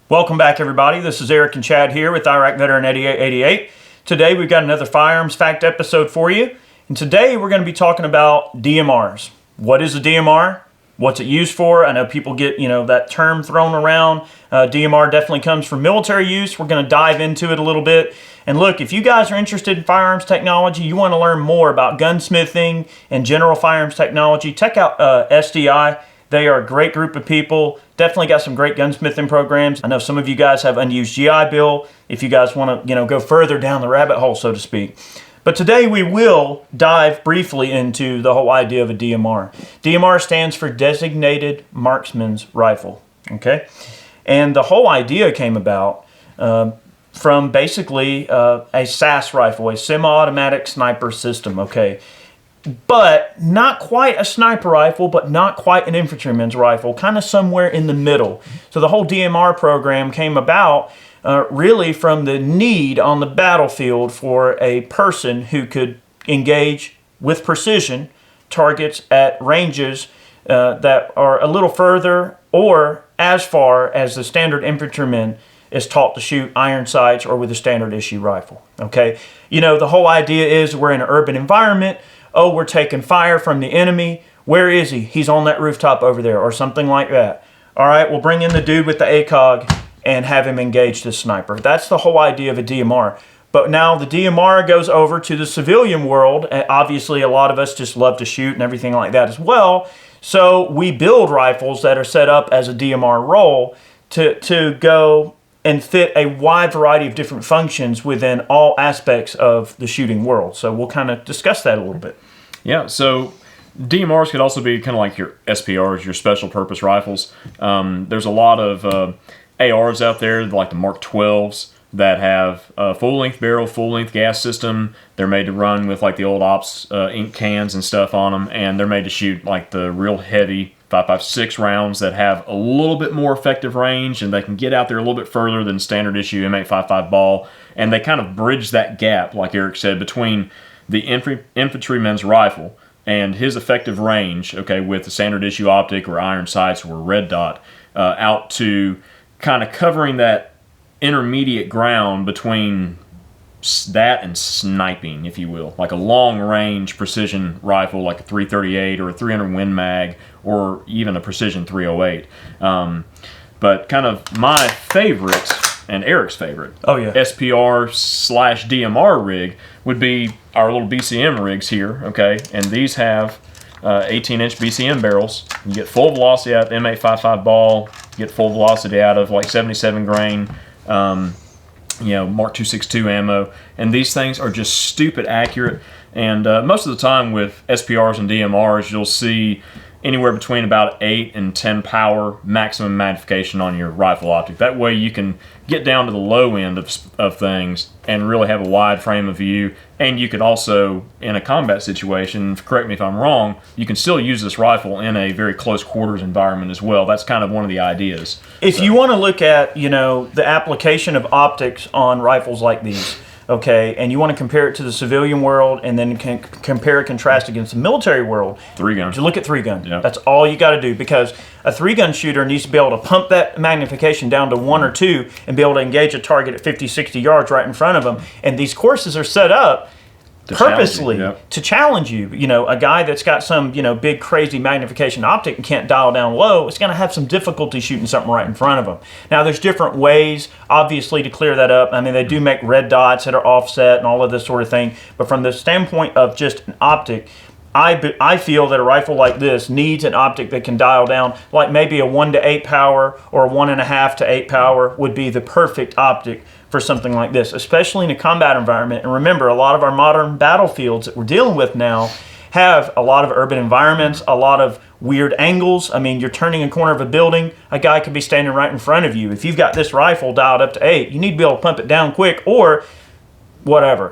Welcome back, everybody. This is Eric and Chad here with Iraq Veteran 8888. Today we've got another Firearms Fact episode for you. And today we're going to be talking about DMRs. What is a DMR? What's it used for? I know people get, that term thrown around. DMR definitely comes from military use. We're going to dive into it a little bit. And look, if you guys are interested in firearms technology, you want to learn more about gunsmithing and general firearms technology, check out SDI. They are a great group of people. Definitely got some great gunsmithing programs. I know some of you guys have unused GI Bill if you guys want to, go further down the rabbit hole, so to speak. But today we will dive briefly into the whole idea of a DMR. DMR stands for Designated Marksman's Rifle, okay? And the whole idea came about from basically a SAS rifle, a semi-automatic sniper system, okay? But not quite a sniper rifle, but not quite an infantryman's rifle, kind of somewhere in the middle. So the whole DMR program came about really from the need on the battlefield for a person who could engage with precision targets at ranges that are a little further or as far as the standard infantryman is taught to shoot iron sights or with a standard issue rifle. Okay, the whole idea is we're in an urban environment. Oh, we're taking fire from the enemy. Where is he? He's on that rooftop over there, or something like that. All right, we'll bring in the dude with the ACOG and have him engage the sniper. That's the whole idea of a DMR. But now the DMR goes over to the civilian world. And obviously, a lot of us just love to shoot and everything like that as well. So we build rifles that are set up as a DMR role to go and fit a wide variety of different functions within all aspects of the shooting world. So we'll kind of discuss that a little bit. Yeah, so DMRs could also be kind of like your SPRs, your special purpose rifles. There's a lot of ARs out there, like the Mark 12s, that have a full-length barrel, full-length gas system. They're made to run with like the old ops ink cans and stuff on them, and they're made to shoot like the real heavy 5.56 rounds that have a little bit more effective range, and they can get out there a little bit further than standard issue M855 ball, and they kind of bridge that gap, like Eric said, between the infantryman's rifle and his effective range, okay, with the standard issue optic or iron sights or red dot, out to kind of covering that intermediate ground between that and sniping, if you will, like a long-range precision rifle like a 338 or a 300 Win Mag or even a precision 308. But kind of my favorite and Eric's favorite SPR/DMR rig would be our little BCM rigs here, okay? And these have 18-inch BCM barrels. You get full velocity out of M855 ball, you get full velocity out of like 77 grain Mark 262 ammo, and these things are just stupid accurate. And most of the time with SPRs and DMRs, you'll see anywhere between about 8 and 10 power maximum magnification on your rifle optic. That way you can get down to the low end of things and really have a wide frame of view. And you could also, in a combat situation, correct me if I'm wrong, you can still use this rifle in a very close quarters environment as well. That's kind of one of the ideas. If you want to look at, the application of optics on rifles like these, okay, and you want to compare it to the civilian world and then compare and contrast against the military world. 3-gun. You look at 3-gun. Yeah. That's all you got to do, because a 3-gun shooter needs to be able to pump that magnification down to 1 or 2 and be able to engage a target at 50, 60 yards right in front of them. And these courses are set up purposely to challenge you. A guy that's got some, big crazy magnification optic and can't dial down low, it's going to have some difficulty shooting something right in front of him. Now, there's different ways, obviously, to clear that up. I mean, they do make red dots that are offset and all of this sort of thing. But from the standpoint of just an optic, I feel that a rifle like this needs an optic that can dial down, like maybe a 1 to 8 power or a 1.5 to 8 power would be the perfect optic for something like this, especially in a combat environment. And remember, a lot of our modern battlefields that we're dealing with now have a lot of urban environments, a lot of weird angles. I mean, you're turning a corner of a building, a guy could be standing right in front of you. If you've got this rifle dialed up to 8, you need to be able to pump it down quick, or whatever,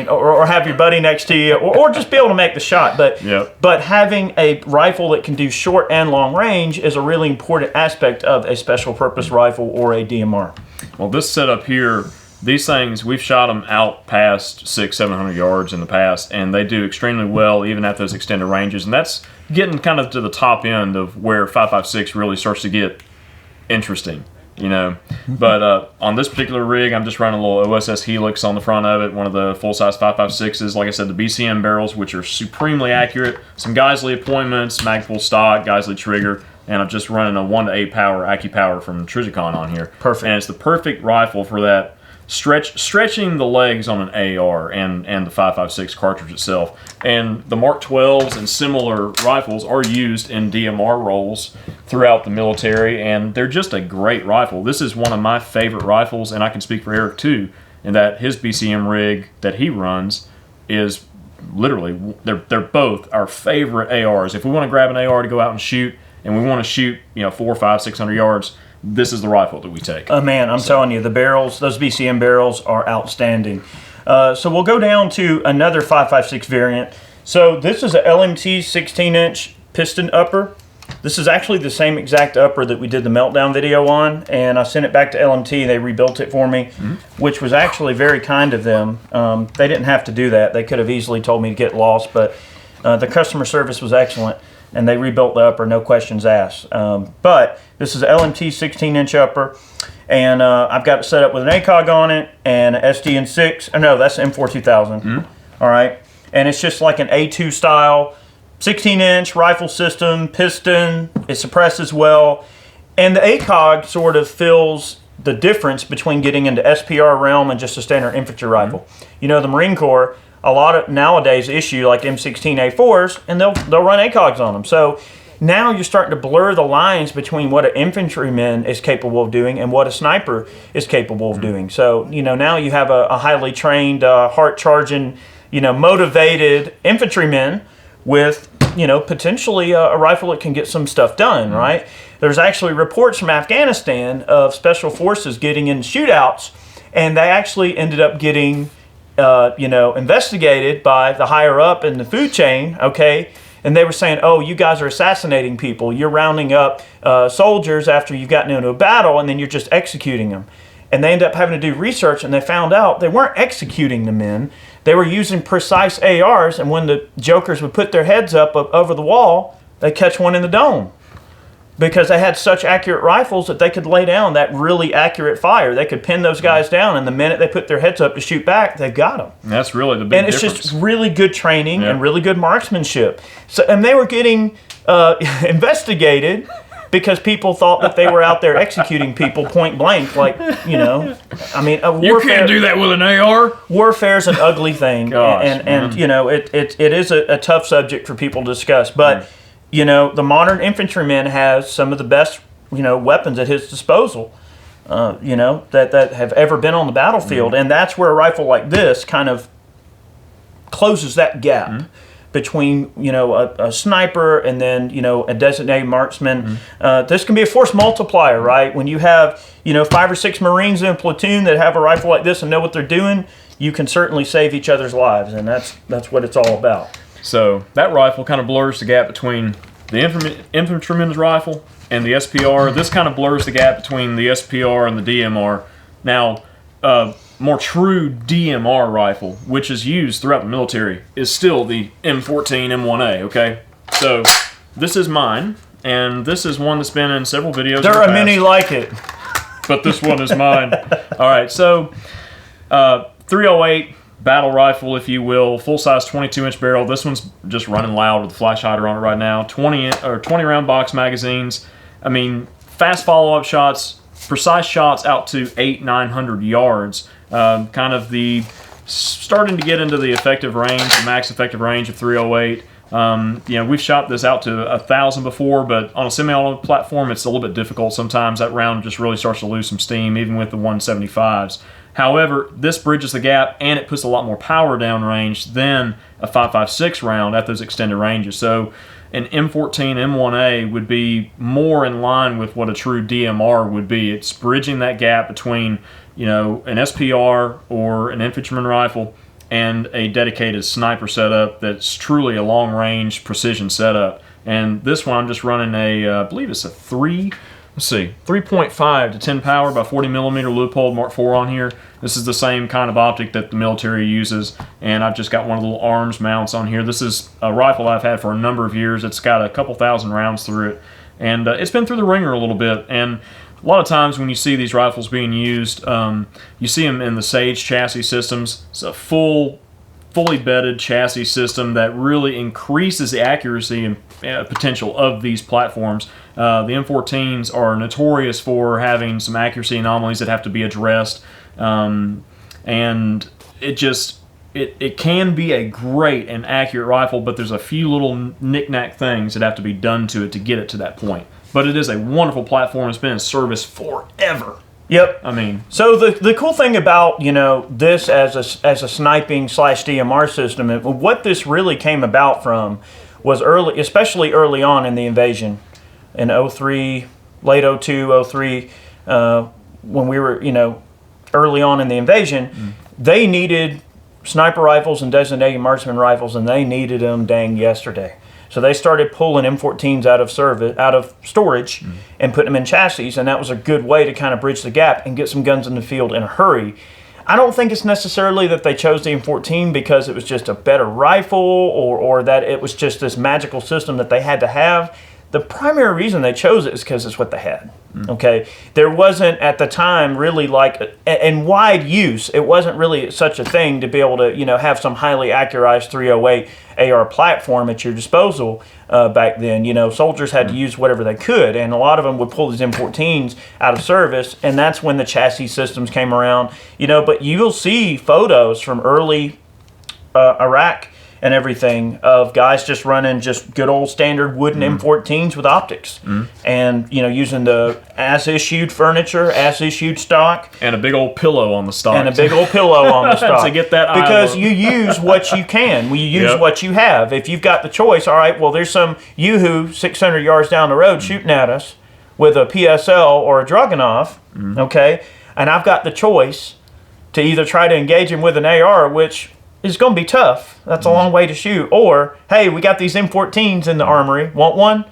or have your buddy next to you, or just be able to make the shot. But having a rifle that can do short and long range is a really important aspect of a special purpose rifle or a DMR. Well, this setup here, these things, we've shot them out past 600-700 yards in the past, and they do extremely well even at those extended ranges. And that's getting kind of to the top end of where 5.56 really starts to get interesting. you know. But on this particular rig, I'm just running a little OSS Helix on the front of it, one of the full-size 5.56s. Like I said, the BCM barrels, which are supremely accurate. Some Geisley appointments, Magpul stock, Geisley trigger, and I'm just running a 1-to-8 power AccuPower from Trijicon on here. Perfect. And it's the perfect rifle for that. Stretching the legs on an AR and the 5.56 cartridge itself. And the Mark 12s and similar rifles are used in DMR roles throughout the military, and they're just a great rifle. This is one of my favorite rifles, and I can speak for Eric too, in that his BCM rig that he runs is literally, they're both our favorite ARs. If we want to grab an AR to go out and shoot, and we want to shoot 400, 500, 600 yards, this is the rifle that we take. Oh man, I'm telling you, the barrels, those BCM barrels are outstanding. So we'll go down to another 5.56 variant. So this is a LMT 16-inch piston upper. This is actually the same exact upper that we did the meltdown video on, and I sent it back to LMT. They rebuilt it for me, which was actually very kind of them. They didn't have to do that. They could have easily told me to get lost, but the customer service was excellent, and they rebuilt the upper, no questions asked. But this is an LMT 16-inch upper, and I've got it set up with an ACOG on it and an SDN6. Oh, no, that's M4 2000. All right, and it's just like an A2 style 16-inch rifle system, piston. It suppresses well, and the ACOG sort of fills the difference between getting into SPR realm and just a standard infantry rifle. You know, the Marine Corps, a lot of nowadays issue like M16A4s, and they'll run ACOGs on them. So now you're starting to blur the lines between what an infantryman is capable of doing and what a sniper is capable of doing. So, now you have a highly trained, heart-charging, motivated infantryman with, potentially a rifle that can get some stuff done, right? There's actually reports from Afghanistan of special forces getting in shootouts, and they actually ended up getting, investigated by the higher up in the food chain, okay? And they were saying, oh, you guys are assassinating people. You're rounding up soldiers after you've gotten into a battle, and then you're just executing them. And they ended up having to do research, and they found out they weren't executing the men. They were using precise ARs, and when the jokers would put their heads up over the wall, they'd catch one in the dome. Because they had such accurate rifles that they could lay down that really accurate fire. They could pin those guys down, and the minute they put their heads up to shoot back, they've got them. And that's really the big difference. And it's just really good training and really good marksmanship. So, and they were getting investigated because people thought that they were out there executing people point blank. Like, warfare. You can't do that with an AR. Warfare's an ugly thing. Gosh, and it is a tough subject for people to discuss. But, the modern infantryman has some of the best, weapons at his disposal, that have ever been on the battlefield. And that's where a rifle like this kind of closes that gap between, a sniper and then, a designated marksman. This can be a force multiplier, right? When you have, 5 or 6 Marines in a platoon that have a rifle like this and know what they're doing, you can certainly save each other's lives, and that's what it's all about. So that rifle kind of blurs the gap between the infantryman's rifle and the SPR. This kind of blurs the gap between the SPR and the DMR. Now, more true DMR rifle, which is used throughout the military, is still the M14 M1a, okay? So this is mine, and this is one that's been in several videos. There are many like it. But this one is mine. All right, so 308 battle rifle, if you will, full-size 22-inch barrel. This one's just running loud with the flash hider on it right now. 20-round box magazines. I mean, fast follow-up shots, precise shots out to 800-900 yards. Kind of the starting to get into the effective range, the max effective range of 308. We've shot this out to 1,000 before, but on a semi-auto platform, it's a little bit difficult sometimes. That round just really starts to lose some steam, even with the 175s. However, this bridges the gap, and it puts a lot more power downrange than a 5.56 round at those extended ranges. So an M14 M1a would be more in line with what a true DMR would be. It's bridging that gap between, an SPR or an infantryman rifle and a dedicated sniper setup that's truly a long-range precision setup. And this one, I'm just running I believe it's a 3.5 to 10 power by 40 millimeter Leupold Mark IV on here. This is the same kind of optic that the military uses, and I've just got one of the little arms mounts on here. This is a rifle I've had for a number of years. It's got a couple thousand rounds through it, and it's been through the ringer a little bit. And a lot of times when you see these rifles being used, you see them in the Sage chassis systems. It's a fully bedded chassis system that really increases the accuracy and potential of these platforms. The M14s are notorious for having some accuracy anomalies that have to be addressed, and it can be a great and accurate rifle, but there's a few little knick-knack things that have to be done to it to get it to that point. But it is a wonderful platform. It's been in service forever. Yep. I mean, so the cool thing about this as a sniping / DMR system, what this really came about from was especially early on in the invasion, in 03, late 02, 03, when we were early on in the invasion, they needed sniper rifles and designated marksman rifles, and they needed them dang yesterday. So they started pulling M14s out of storage, and putting them in chassis, and that was a good way to kind of bridge the gap and get some guns in the field in a hurry. I don't think it's necessarily that they chose the M14 because it was just a better rifle, or that it was just this magical system that they had to have. The primary reason they chose it is because it's what they had. Okay, there wasn't at the time really in wide use. It wasn't really such a thing to be able to have some highly accurized 308 AR platform at your disposal back then. Soldiers had to use whatever they could, and a lot of them would pull these M14s out of service, and that's when the chassis systems came around. But you'll see photos from early Iraq and everything of guys just running just good old standard wooden M14s with optics, and using the as-issued furniture, as-issued stock, and a big old pillow on the stock, to get that because you use what you can. We use what you have. If you've got the choice, all right, well, there's some Yoo-hoo 600 yards down the road shooting at us with a PSL or a Dragunov, okay, and I've got the choice to either try to engage him with an AR, which is going to be tough. That's a long way to shoot. Or, hey, we got these M14s in the armory. Want one?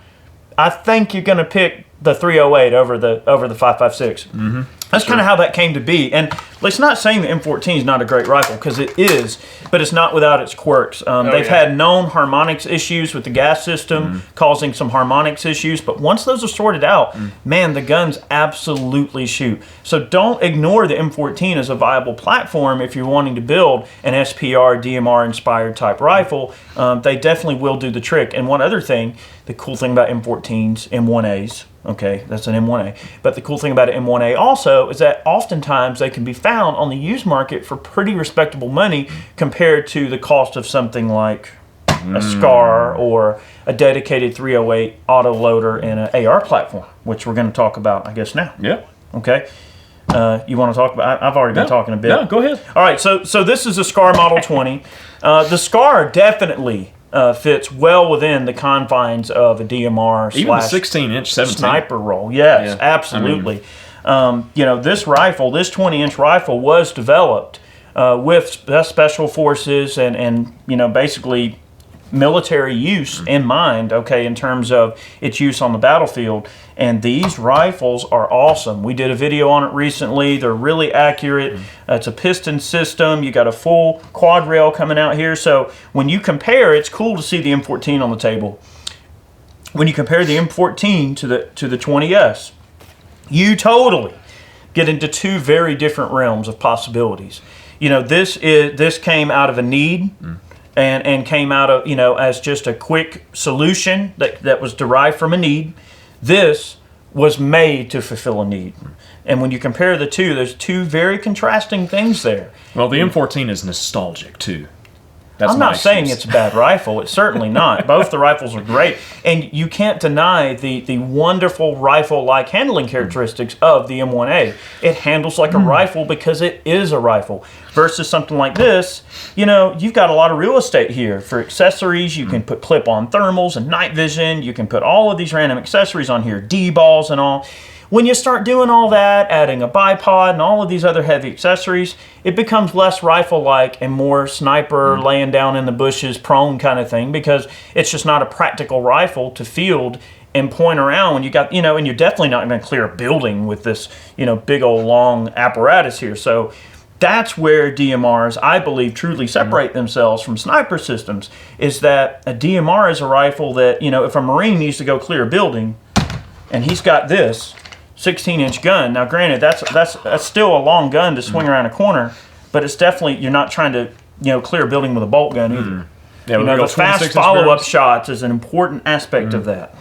I think you're going to pick the 308 over the 5.56. That's kind of how that came to be. And it's not saying the M14 is not a great rifle, because it is, but it's not without its quirks. They've had known harmonics issues with the gas system, causing some harmonics issues, but once those are sorted out, man, the guns absolutely shoot. So don't ignore the M14 as a viable platform if you're wanting to build an SPR, DMR inspired type rifle. They definitely will do the trick. And one other thing, the cool thing about M14s, M1as, okay, that's an M1a. But the cool thing about an M1a also is that oftentimes they can be found on the used market for pretty respectable money compared to the cost of something like a SCAR or a dedicated 308 auto loader and an AR platform, which we're going to talk about, I guess, now. Yeah. Okay. You want to talk about? I've already been talking a bit. No, go ahead. All right. So this is a SCAR Model 20. The SCAR definitely fits well within the confines of a DMR even the 16-inch 17 sniper role. Yes, absolutely. This rifle, this 20-inch rifle, was developed with special forces and basically military use in mind, okay, in terms of its use on the battlefield. And these rifles are awesome. We did a video on it recently. They're really accurate. It's a piston system. You got a full quad rail coming out here. So when you compare, it's cool to see the M14 on the table. When you compare the M14 to the 20S, you totally get into two very different realms of possibilities. This came out of a need. And came out of, as just a quick solution that was derived from a need. This was made to fulfill a need. And when you compare the two, there's two very contrasting things there. Well, the M14 is nostalgic, too. I'm not saying it's a bad rifle. It's certainly not. Both the rifles are great. And you can't deny the wonderful rifle-like handling characteristics of the M1a. It handles like a rifle because it is a rifle. Versus something like this, you've got a lot of real estate here. For accessories, you can put clip-on thermals and night vision. You can put all of these random accessories on here, D-balls and all. When you start doing all that, adding a bipod and all of these other heavy accessories, it becomes less rifle-like and more sniper, laying down in the bushes, prone kind of thing, because it's just not a practical rifle to field and point around when you got, and you're definitely not going to clear a building with this, big old long apparatus here. So that's where DMRs, I believe, truly separate themselves from sniper systems, is that a DMR is a rifle that, if a Marine needs to go clear a building and he's got this, 16-inch gun. Now, granted, that's still a long gun to swing around a corner, but it's definitely, you're not trying to, clear a building with a bolt gun either. Yeah, the fast follow-up shots is an important aspect of that.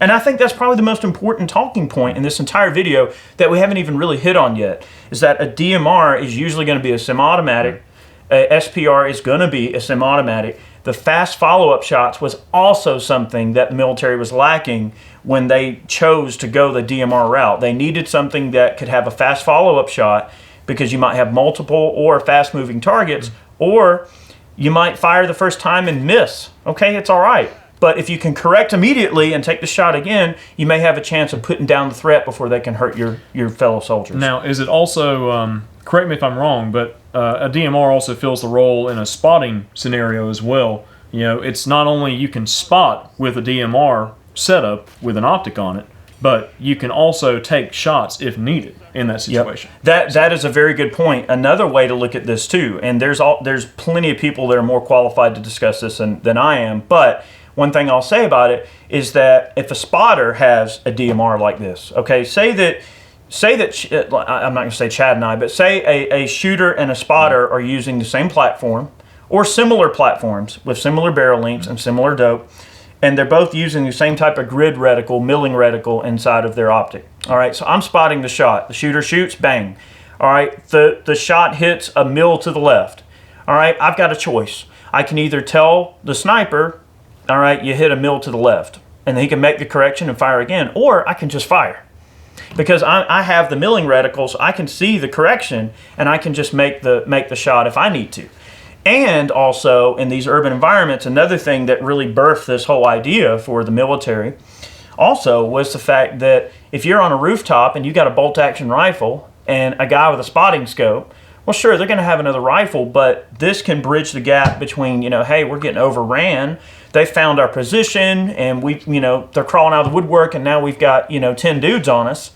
And I think that's probably the most important talking point in this entire video that we haven't even really hit on yet, is that a DMR is usually going to be a semi-automatic, a SPR is going to be a semi-automatic. The fast follow-up shots was also something that the military was lacking when they chose to go the DMR route. They needed something that could have a fast follow-up shot because you might have multiple or fast-moving targets, or you might fire the first time and miss. Okay, it's all right. But if you can correct immediately and take the shot again, you may have a chance of putting down the threat before they can hurt your fellow soldiers. Now, is it also, correct me if I'm wrong, but a DMR also fills the role in a spotting scenario as well. It's not only you can spot with a DMR setup with an optic on it, but you can also take shots if needed in that situation. Yep. That is a very good point. Another way to look at this too, and there's plenty of people that are more qualified to discuss this than I am, but one thing I'll say about it is that if a spotter has a DMR like this, okay, say that I'm not going to say Chad and I, but say a shooter and a spotter are using the same platform or similar platforms with similar barrel lengths and similar dope, and they're both using the same type of grid reticle, milling reticle inside of their optic. All right, so I'm spotting the shot. The shooter shoots, bang. All right, the shot hits a mill to the left. All right, I've got a choice. I can either tell the sniper, all right, you hit a mill to the left, and he can make the correction and fire again, or I can just fire. Because I have the milling reticles, I can see the correction, and I can just make the shot if I need to. And also, in these urban environments, another thing that really birthed this whole idea for the military also was the fact that if you're on a rooftop and you got a bolt-action rifle and a guy with a spotting scope, well, sure, they're going to have another rifle, but this can bridge the gap between, hey, we're getting overran. They found our position, and they're crawling out of the woodwork, and now we've got, 10 dudes on us.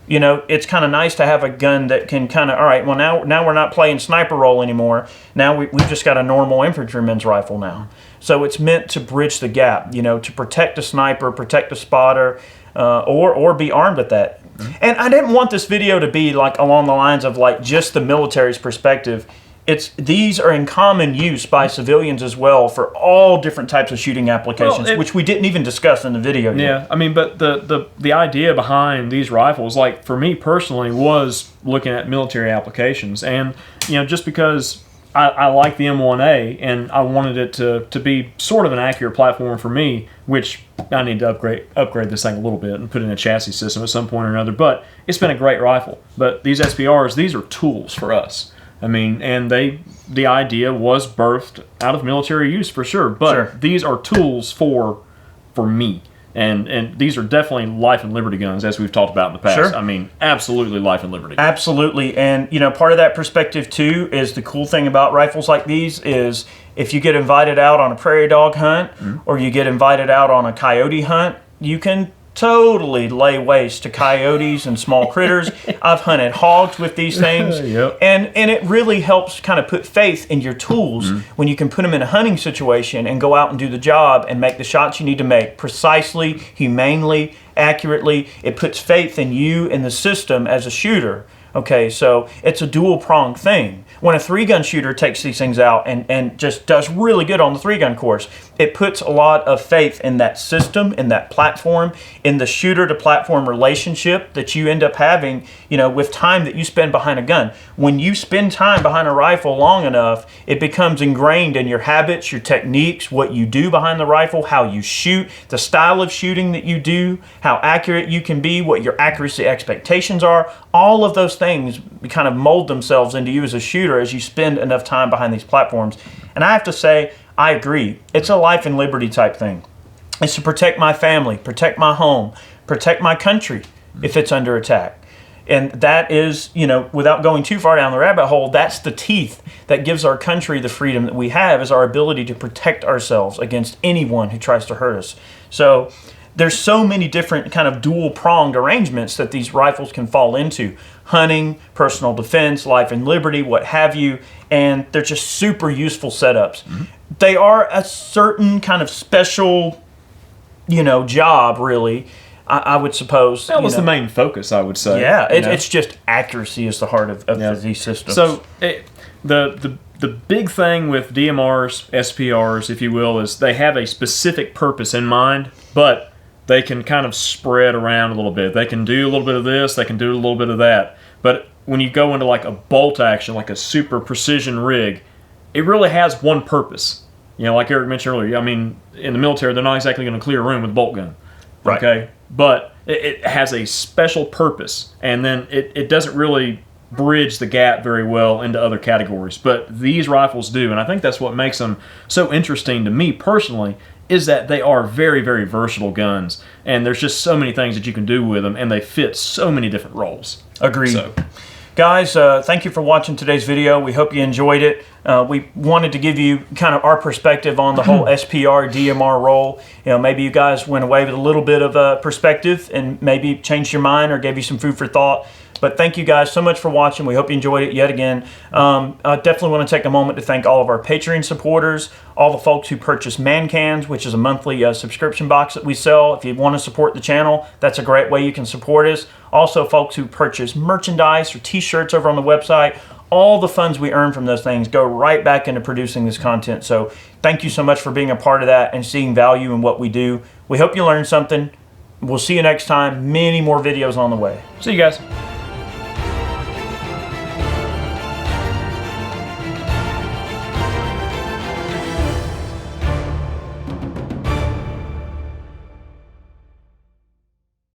It's kind of nice to have a gun that can kind of, all right, well, now we're not playing sniper role anymore. Now we've just got a normal infantryman's rifle now. So it's meant to bridge the gap, to protect a sniper, protect a spotter, or be armed at that. Mm-hmm. And I didn't want this video to be like along the lines of like just the military's perspective. These are in common use by civilians as well for all different types of shooting applications, which we didn't even discuss in the video yet. Yeah, I mean, but the idea behind these rifles, like for me personally, was looking at military applications. And, just because I like the M1a and I wanted it to be sort of an accurate platform for me, which I need to upgrade this thing a little bit and put in a chassis system at some point or another. But it's been a great rifle. But these SPRs, these are tools for us. I mean, and the idea was birthed out of military use for sure, but these are tools for me, and these are definitely life and liberty guns, as we've talked about in the past. Sure. I mean, absolutely life and liberty. Absolutely, and part of that perspective too is the cool thing about rifles like these is if you get invited out on a prairie dog hunt or you get invited out on a coyote hunt, you can totally lay waste to coyotes and small critters. I've hunted hogs with these things. Yep. And it really helps kind of put faith in your tools when you can put them in a hunting situation and go out and do the job and make the shots you need to make precisely, humanely, accurately. It puts faith in you and the system as a shooter. Okay, so it's a dual-pronged thing. When a three-gun shooter takes these things out and just does really good on the three-gun course, it puts a lot of faith in that system, in that platform, in the shooter-to-platform relationship that you end up having, with time that you spend behind a gun. When you spend time behind a rifle long enough, it becomes ingrained in your habits, your techniques, what you do behind the rifle, how you shoot, the style of shooting that you do, how accurate you can be, what your accuracy expectations are. All of those things kind of mold themselves into you as a shooter as you spend enough time behind these platforms. And I have to say, I agree. It's a life and liberty type thing. It's to protect my family, protect my home, protect my country if it's under attack. And that is, without going too far down the rabbit hole, that's the teeth that gives our country the freedom that we have, is our ability to protect ourselves against anyone who tries to hurt us. So there's so many different kind of dual-pronged arrangements that these rifles can fall into. Hunting, personal defense, life and liberty, what have you, and they're just super useful setups. They are a certain kind of special, job, really. I would suppose. That was the main focus, I would say. Yeah, it's just accuracy is the heart of these systems. So the big thing with DMRs, SPRs, if you will, is they have a specific purpose in mind, but they can kind of spread around a little bit. They can do a little bit of this, they can do a little bit of that. But when you go into like a bolt action, like a super precision rig, it really has one purpose. You know, like Eric mentioned earlier, I mean, in the military, they're not exactly going to clear a room with a bolt gun. Right. Okay? But it has a special purpose, and then it doesn't really bridge the gap very well into other categories. But these rifles do, and I think that's what makes them so interesting to me personally, is that they are very, very versatile guns, and there's just so many things that you can do with them, and they fit so many different roles. Agreed. So, guys, thank you for watching today's video. We hope you enjoyed it. We wanted to give you kind of our perspective on the whole SPR, DMR role. You know, maybe you guys went away with a little bit of a perspective and maybe changed your mind or gave you some food for thought. But thank you guys so much for watching. We hope you enjoyed it yet again. I definitely want to take a moment to thank all of our Patreon supporters, all the folks who purchase Man Cans, which is a monthly subscription box that we sell. If you want to support the channel, that's a great way you can support us. Also, folks who purchase merchandise or t-shirts over on the website. All the funds we earn from those things go right back into producing this content. So thank you so much for being a part of that and seeing value in what we do. We hope you learned something. We'll see you next time. Many more videos on the way. see you guys.